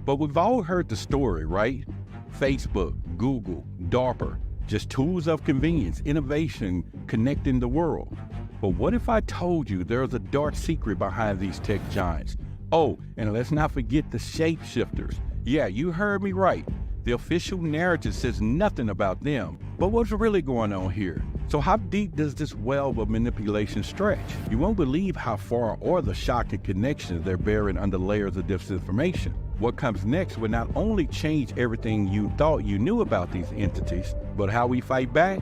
But we've all heard the story, right? Facebook, Google, DARPA, just tools of convenience, innovation, connecting the world. But what if I told you there's a dark secret behind these tech giants? Oh, and let's not forget the shapeshifters. Yeah, you heard me right. The official narrative says nothing about them. But what's really going on here? So how deep does this well of manipulation stretch? You won't believe how far or the shocking connections they're buried under layers of disinformation. What comes next will not only change everything you thought you knew about these entities, but how we fight back?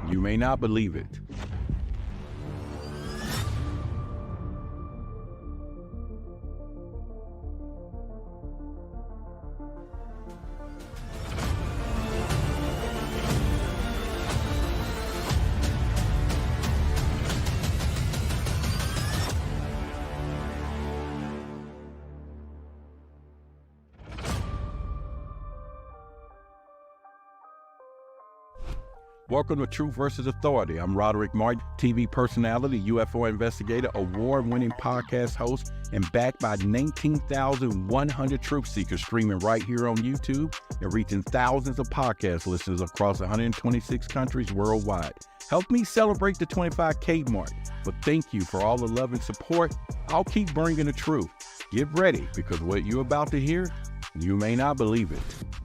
You may not believe it. Welcome to Truth versus Authority. I'm Roderick Martin, TV personality, UFO investigator, award-winning podcast host, and backed by 19,100 truth seekers streaming right here on YouTube and reaching thousands of podcast listeners across 126 countries worldwide. Help me celebrate the 25K mark, but thank you for all the love and support. I'll keep bringing the truth. Get ready, because what you're about to hear, you may not believe it.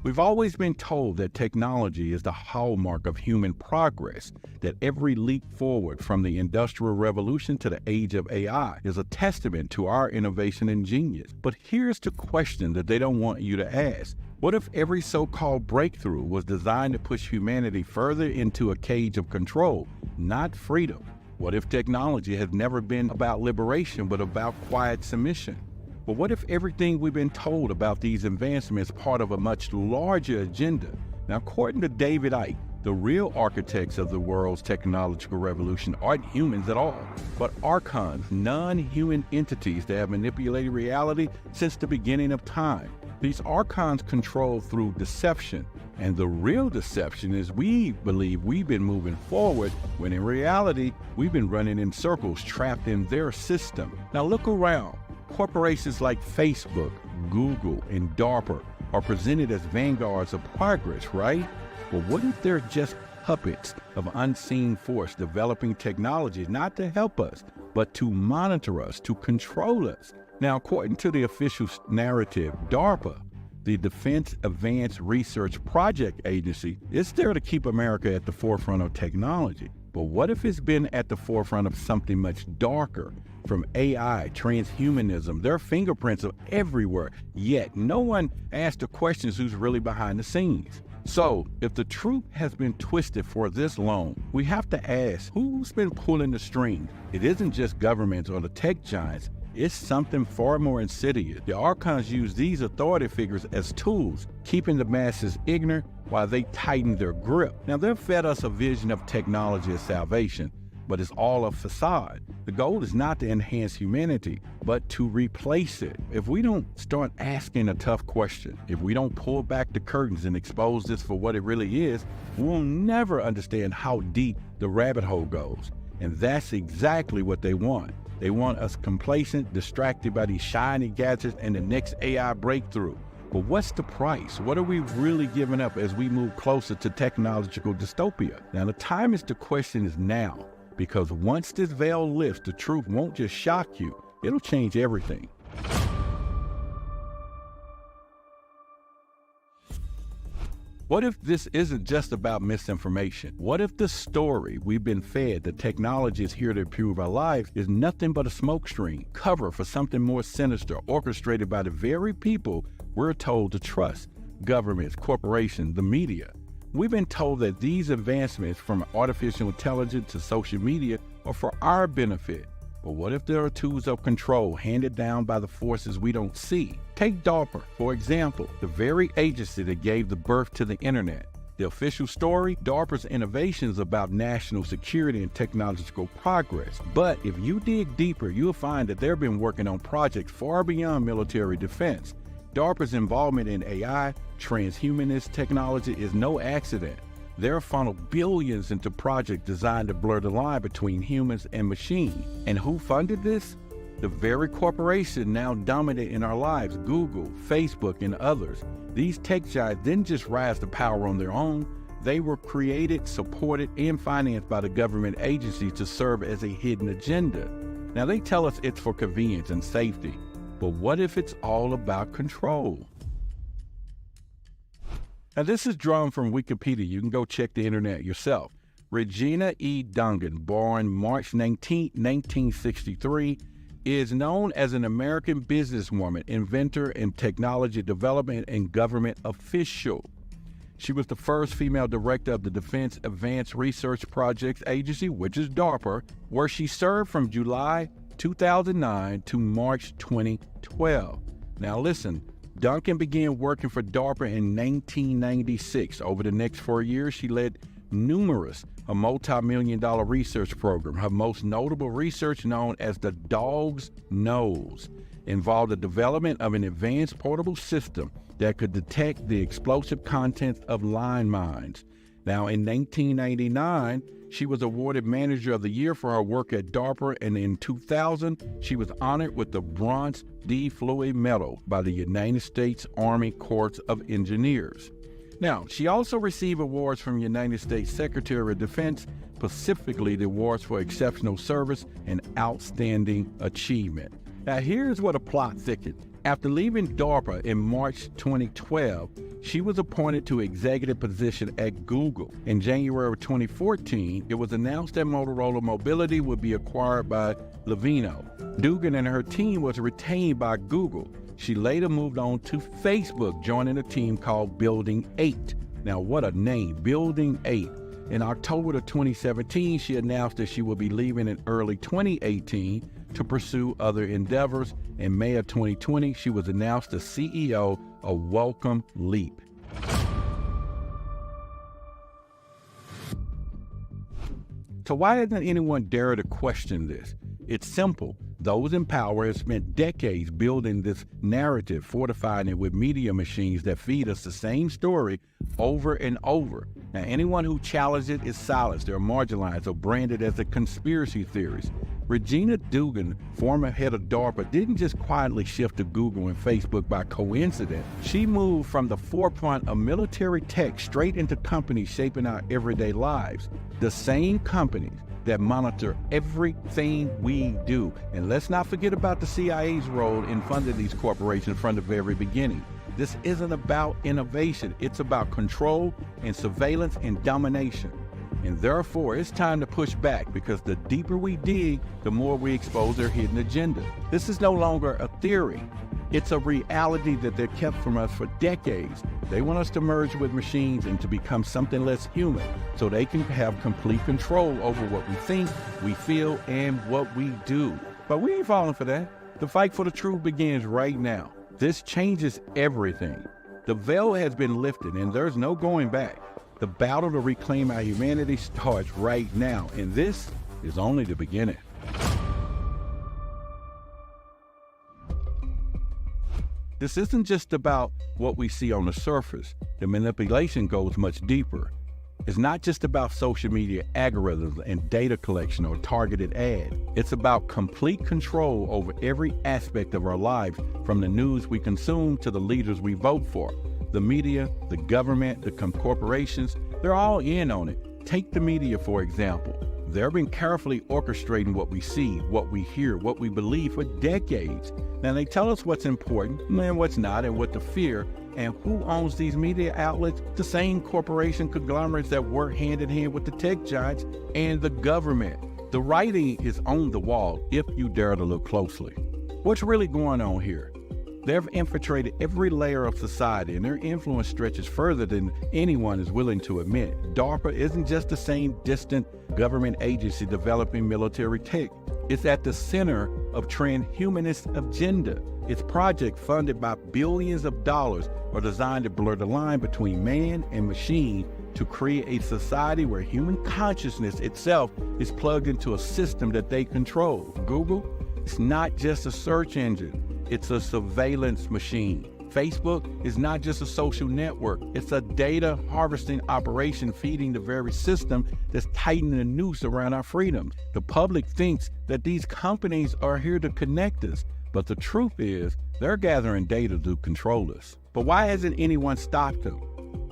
We've always been told that technology is the hallmark of human progress, that every leap forward from the Industrial Revolution to the age of AI is a testament to our innovation and genius. But here's the question that they don't want you to ask. What if every so-called breakthrough was designed to push humanity further into a cage of control, not freedom? What if technology has never been about liberation, but about quiet submission? But what if everything we've been told about these advancements is part of a much larger agenda? Now, according to David Icke, the real architects of the world's technological revolution aren't humans at all, but Archons, non-human entities that have manipulated reality since the beginning of time. These Archons control through deception, and the real deception is we believe we've been moving forward, when in reality, we've been running in circles trapped in their system. Now look around. Corporations like Facebook, Google, and DARPA are presented as vanguards of progress, right? But what if they're just puppets of unseen force developing technologies not to help us, but to monitor us, to control us? Now, according to the official narrative, DARPA, the Defense Advanced Research Project Agency, is there to keep America at the forefront of technology. But what if it's been at the forefront of something much darker? From AI, transhumanism, their fingerprints are everywhere, yet no one asked the questions who's really behind the scenes. So, if the truth has been twisted for this long, we have to ask, who's been pulling the strings? It isn't just governments or the tech giants, it's something far more insidious. The Archons use these authority figures as tools, keeping the masses ignorant while they tighten their grip. Now, they've fed us a vision of technology as salvation, but it's all a facade. The goal is not to enhance humanity, but to replace it. If we don't start asking a tough question, if we don't pull back the curtains and expose this for what it really is, we'll never understand how deep the rabbit hole goes. And that's exactly what they want. They want us complacent, distracted by these shiny gadgets and the next AI breakthrough. But what's the price? What are we really giving up as we move closer to technological dystopia? Now, the time is the question is now. Because once this veil lifts, the truth won't just shock you, it'll change everything. What if this isn't just about misinformation? What if the story we've been fed, that technology is here to improve our lives, is nothing but a smokescreen, cover for something more sinister, orchestrated by the very people we're told to trust? Governments, corporations, the media. We've been told that these advancements, from artificial intelligence to social media, are for our benefit. But what if there are tools of control handed down by the forces we don't see? Take DARPA, for example, the very agency that gave the birth to the internet. The official story, DARPA's innovations about national security and technological progress. But if you dig deeper, you'll find that they've been working on projects far beyond military defense. DARPA's involvement in AI, transhumanist technology, is no accident. They're funneled billions into projects designed to blur the line between humans and machines. And who funded this? The very corporation now dominant in our lives, Google, Facebook, and others. These tech giants didn't just rise to power on their own. They were created, supported, and financed by the government agencies to serve as a hidden agenda. Now, they tell us it's for convenience and safety, but what if it's all about control? Now, this is drawn from Wikipedia. You can go check the internet yourself. Regina E. Dugan, born March 19, 1963, is known as an American businesswoman, inventor, and technology development and government official. She was the first female director of the Defense Advanced Research Projects Agency, which is DARPA, where she served from July 2009 to March 2012. Now listen, Duncan began working for DARPA in 1996. Over the next 4 years, she led a multi-million-dollar research program. Her most notable research, known as the Dog's Nose, involved the development of an advanced portable system that could detect the explosive contents of landmines. Now, in 1999, she was awarded Manager of the Year for her work at DARPA, and in 2000, she was honored with the Bronze D. Floyd Medal by the United States Army Corps of Engineers. Now, she also received awards from United States Secretary of Defense, specifically the awards for exceptional service and outstanding achievement. Now, here's where the plot thickened. After leaving DARPA in March 2012, she was appointed to executive position at Google. In January of 2014, it was announced that Motorola Mobility would be acquired by Levino. Dugan and her team was retained by Google. She later moved on to Facebook, joining a team called Building 8. Now, what a name, Building 8. In October of 2017, she announced that she would be leaving in early 2018 to pursue other endeavors. In May of 2020, she was announced the CEO of Welcome Leap. So why doesn't anyone dare to question this? It's simple. Those in power have spent decades building this narrative, fortifying it with media machines that feed us the same story over and over. Now, anyone who challenges it is silenced. They're marginalized or branded as a conspiracy theorist. Regina Dugan, former head of DARPA, didn't just quietly shift to Google and Facebook by coincidence. She moved from the forefront of military tech straight into companies shaping our everyday lives. The same companies that monitor everything we do. And let's not forget about the CIA's role in funding these corporations from the very beginning. This isn't about innovation. It's about control and surveillance and domination. And therefore, it's time to push back, because the deeper we dig, the more we expose their hidden agenda. This is no longer a theory. It's a reality that they've kept from us for decades. They want us to merge with machines and to become something less human, so they can have complete control over what we think, we feel, and what we do. But we ain't falling for that. The fight for the truth begins right now. This changes everything. The veil has been lifted, and there's no going back. The battle to reclaim our humanity starts right now, and this is only the beginning. This isn't just about what we see on the surface. The manipulation goes much deeper. It's not just about social media algorithms and data collection or targeted ads. It's about complete control over every aspect of our lives, from the news we consume to the leaders we vote for. The media, the government, the corporations, they're all in on it. Take the media, for example. They've been carefully orchestrating what we see, what we hear, what we believe for decades. Now, they tell us what's important and what's not, and what to fear. And who owns these media outlets? The same corporation conglomerates that work hand in hand with the tech giants and the government. The writing is on the wall if you dare to look closely. What's really going on here? They've infiltrated every layer of society, and their influence stretches further than anyone is willing to admit. DARPA isn't just the same distant government agency developing military tech. It's at the center of transhumanist agenda. Its projects, funded by billions of dollars, are designed to blur the line between man and machine to create a society where human consciousness itself is plugged into a system that they control. Google, it's not just a search engine. It's a surveillance machine. Facebook is not just a social network. It's a data harvesting operation feeding the very system that's tightening the noose around our freedom. The public thinks that these companies are here to connect us, but the truth is they're gathering data to control us. But why hasn't anyone stopped them?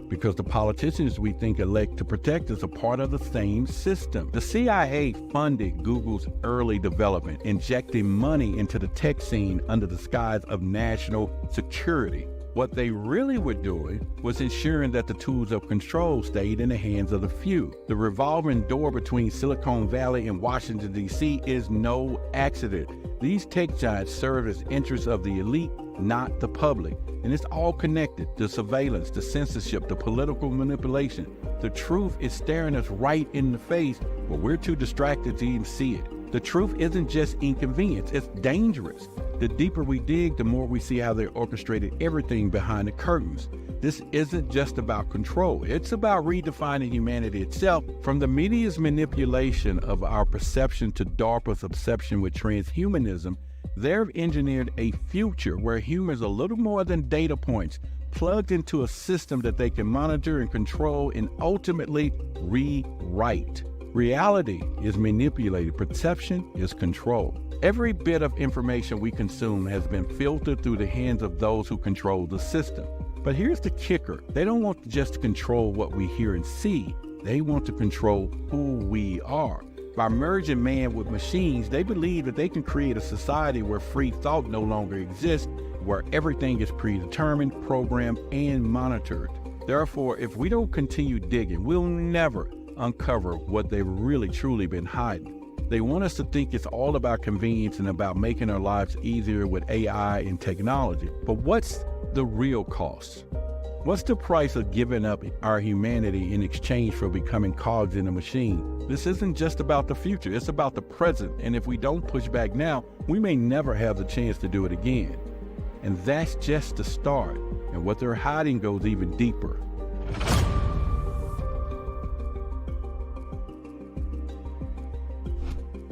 Because the politicians we think elect to protect us are part of the same system. The CIA funded Google's early development, injecting money into the tech scene under the guise of national security. What they really were doing was ensuring that the tools of control stayed in the hands of the few. The revolving door between Silicon Valley and Washington, D.C. is no accident. These tech giants serve as interests of the elite, not the public. And it's all connected: the surveillance, the censorship, the political manipulation. The truth is staring us right in the face, but we're too distracted to even see it. The truth isn't just inconvenience, it's dangerous. The deeper we dig, the more we see how they orchestrated everything behind the curtains. This isn't just about control, it's about redefining humanity itself. From the media's manipulation of our perception to DARPA's obsession with transhumanism, they've engineered a future where humans are little more than data points, plugged into a system that they can monitor and control and ultimately rewrite. Reality is manipulated, perception is control. Every bit of information we consume has been filtered through the hands of those who control the system. But here's the kicker: they don't want just to control what we hear and see, they want to control who we are. By merging man with machines, they believe that they can create a society where free thought no longer exists, where everything is predetermined, programmed, and monitored. Therefore, if we don't continue digging, we'll never uncover what they've really truly been hiding. They want us to think it's all about convenience and about making our lives easier with AI and technology. But what's the real cost? What's the price of giving up our humanity in exchange for becoming cogs in a machine? This isn't just about the future, it's about the present. And if we don't push back now, we may never have the chance to do it again. And that's just the start. And what they're hiding goes even deeper.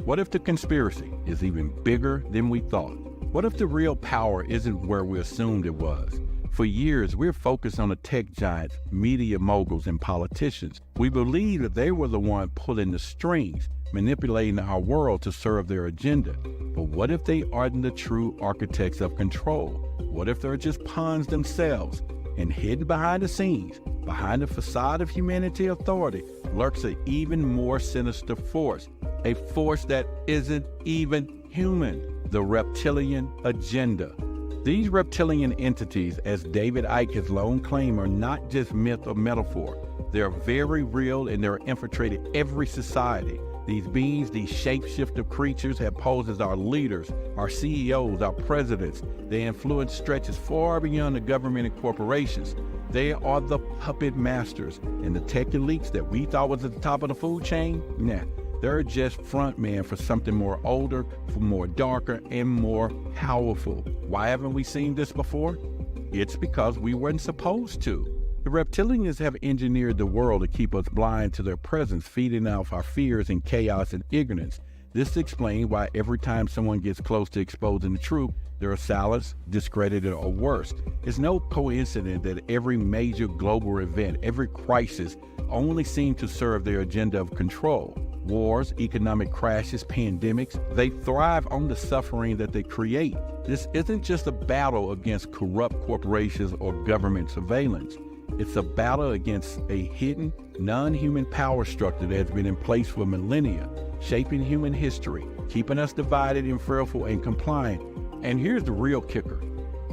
What if the conspiracy is even bigger than we thought? What if the real power isn't where we assumed it was? For years, we're focused on the tech giants, media moguls, and politicians. We believe that they were the one pulling the strings, manipulating our world to serve their agenda. But what if they aren't the true architects of control? What if they're just pawns themselves? And hidden behind the scenes, behind the facade of humanity authority, lurks an even more sinister force, a force that isn't even human: the reptilian agenda. These reptilian entities, as David Icke has long claimed, are not just myth or metaphor. They're very real and they're infiltrated every society. These beings, these shapeshifter creatures, have posed as our leaders, our CEOs, our presidents. Their influence stretches far beyond the government and corporations. They are the puppet masters, and the tech elites that we thought was at the top of the food chain, they're just front man for something more older, for more darker, and more powerful. Why haven't we seen this before? It's because we weren't supposed to. The reptilians have engineered the world to keep us blind to their presence, feeding off our fears and chaos and ignorance. This explains why every time someone gets close to exposing the truth, they're silenced, discredited, or worse. It's no coincidence that every major global event, every crisis, only seems to serve their agenda of control. Wars, economic crashes, pandemics, they thrive on the suffering that they create. This isn't just a battle against corrupt corporations or government surveillance. It's a battle against a hidden, non-human power structure that has been in place for millennia, shaping human history, keeping us divided and fearful and compliant. And here's the real kicker: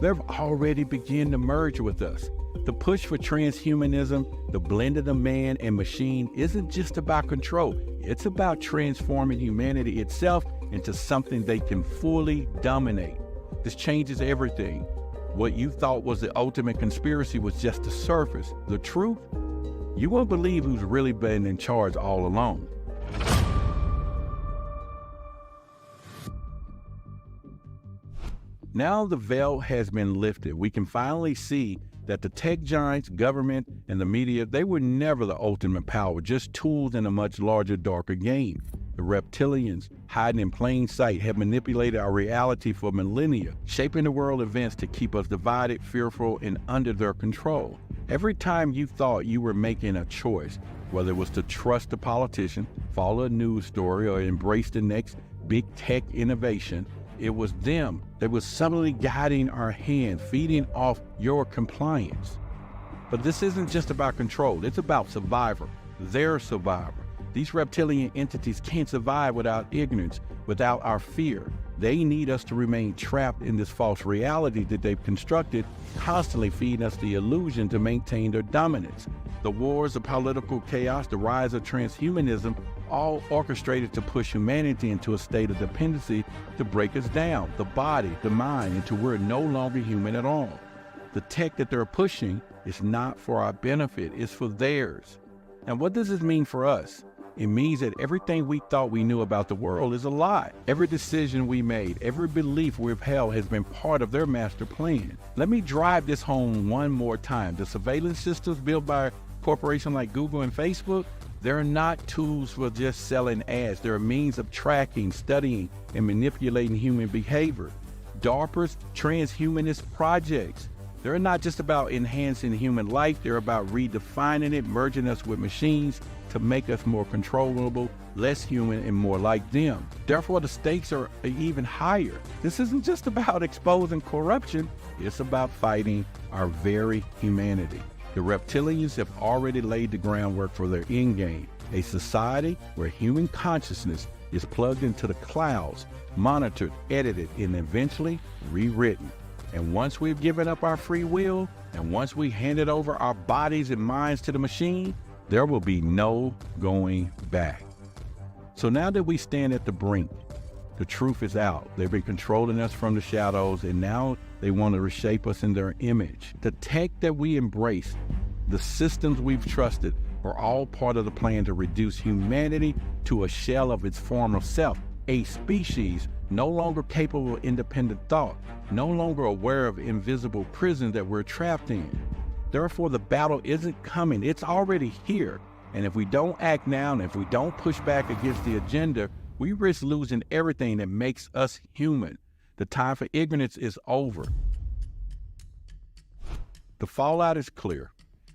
they've already begun to merge with us. The push for transhumanism, the blending of man and machine, isn't just about control. It's about transforming humanity itself into something they can fully dominate. This changes everything. What you thought was the ultimate conspiracy was just the surface. The truth? You won't believe who's really been in charge all along. Now the veil has been lifted. We can finally see that the tech giants, government, and the media, they were never the ultimate power, just tools in a much larger, darker game. The reptilians, hiding in plain sight, have manipulated our reality for millennia, shaping the world events to keep us divided, fearful, and under their control. Every time you thought you were making a choice, whether it was to trust a politician, follow a news story, or embrace the next big tech innovation, it was them that was subtly guiding our hand, feeding off your compliance. But this isn't just about control, it's about survival, their survival. These reptilian entities can't survive without ignorance, without our fear. They need us to remain trapped in this false reality that they've constructed, constantly feeding us the illusion to maintain their dominance. The wars, the political chaos, the rise of transhumanism, all orchestrated to push humanity into a state of dependency to break us down, the body, the mind, until we're no longer human at all. The tech that they're pushing is not for our benefit, it's for theirs. And what does this mean for us? It means that everything we thought we knew about the world is a lie. Every decision we made, every belief we've held has been part of their master plan. Let me drive this home one more time. The surveillance systems built by corporations like Google and Facebook, they're not tools for just selling ads. They're a means of tracking, studying, and manipulating human behavior. DARPA's transhumanist projects, they're not just about enhancing human life, they're about redefining it, merging us with machines to make us more controllable, less human, and more like them. Therefore, the stakes are even higher. This isn't just about exposing corruption, it's about fighting our very humanity. The reptilians have already laid the groundwork for their end game, a society where human consciousness is plugged into the clouds, monitored, edited, and eventually rewritten. And once we've given up our free will, and once we handed over our bodies and minds to the machine, there will be no going back. So now that we stand at the brink, the truth is out. They've been controlling us from the shadows, and now they want to reshape us in their image. The tech that we embrace, the systems we've trusted, are all part of the plan to reduce humanity to a shell of its former self, a species no longer capable of independent thought, no longer aware of invisible prison that we're trapped in. Therefore, the battle isn't coming, it's already here. And if we don't act now, and if we don't push back against the agenda, we risk losing everything that makes us human. The time for ignorance is over. The fallout is clear.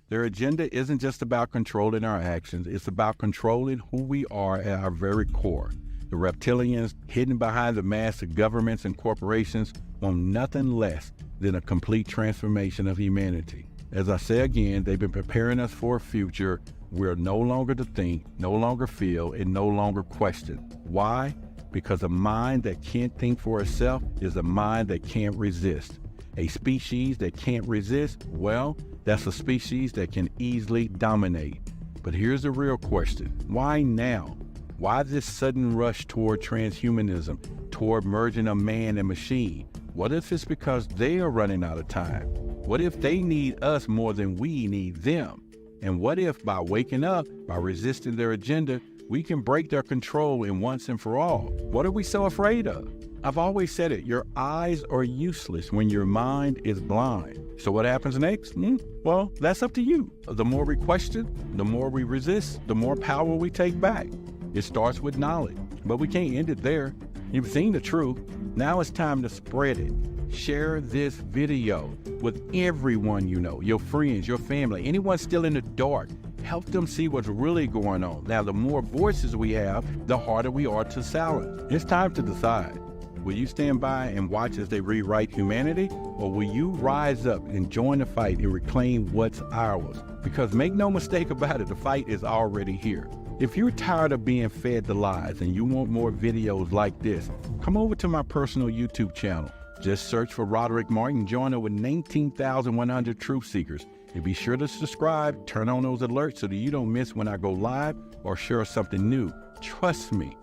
Their agenda isn't just about controlling our actions, it's about controlling who we are at our very core. The reptilians, hidden behind the mask of governments and corporations, want nothing less than a complete transformation of humanity. As I say again, they've been preparing us for a future we're no longer to think, no longer feel, and no longer question. Why? Because a mind that can't think for itself is a mind that can't resist. A species that can't resist, well, that's a species that can easily dominate. But here's the real question. Why now? Why this sudden rush toward transhumanism, toward merging of man and machine? What if it's because they are running out of time? What if they need us more than we need them? And what if by waking up, by resisting their agenda, we can break their control in once and for all? What are we so afraid of? I've always said it, your eyes are useless when your mind is blind. So what happens next? Well, that's up to you. The more we question, the more we resist, the more power we take back. It starts with knowledge, but we can't end it there. You've seen the truth. Now it's time to spread it. Share this video with everyone you know, your friends, your family, anyone still in the dark. Help them see what's really going on. Now, the more voices we have, the harder we are to silence. It's time to decide. Will you stand by and watch as they rewrite humanity, or will you rise up and join the fight and reclaim what's ours? Because make no mistake about it, the fight is already here. If you're tired of being fed the lies and you want more videos like this, come over to my personal YouTube channel. Just search for Roderick Martin, join over 19,100 truth seekers. And be sure to subscribe, turn on those alerts so that you don't miss when I go live or share something new. Trust me,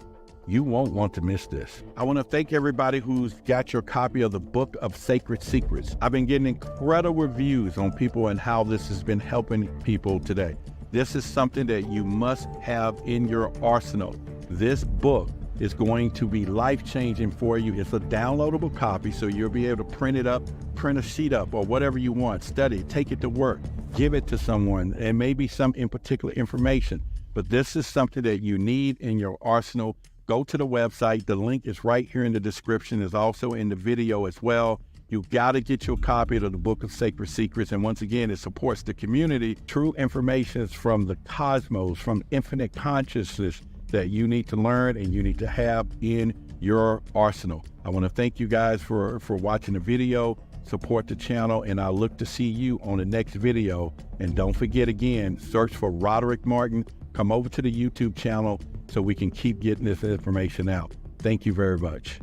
you won't want to miss this. I want to thank everybody who's got your copy of the Book of Sacred Secrets. I've been getting incredible reviews on people and how this has been helping people today. This is something that you must have in your arsenal. This book is going to be life-changing for you. It's a downloadable copy, so you'll be able to print it up, print a sheet up, or whatever you want. Study, take it to work, give it to someone, and maybe some in particular information. but this is something that you need in your arsenal. Go to the website. The link is right here in the description. It's also in the video as well. You've got to get your copy of the Book of Sacred Secrets. And once again, it supports the community. True information is from the cosmos, from infinite consciousness that you need to learn and you need to have in your arsenal. I want to thank you guys for watching the video. Support the channel, and I look to see you on the next video. And don't forget, again, search for Roderick Martin. Come over to the YouTube channel so we can keep getting this information out. Thank you very much.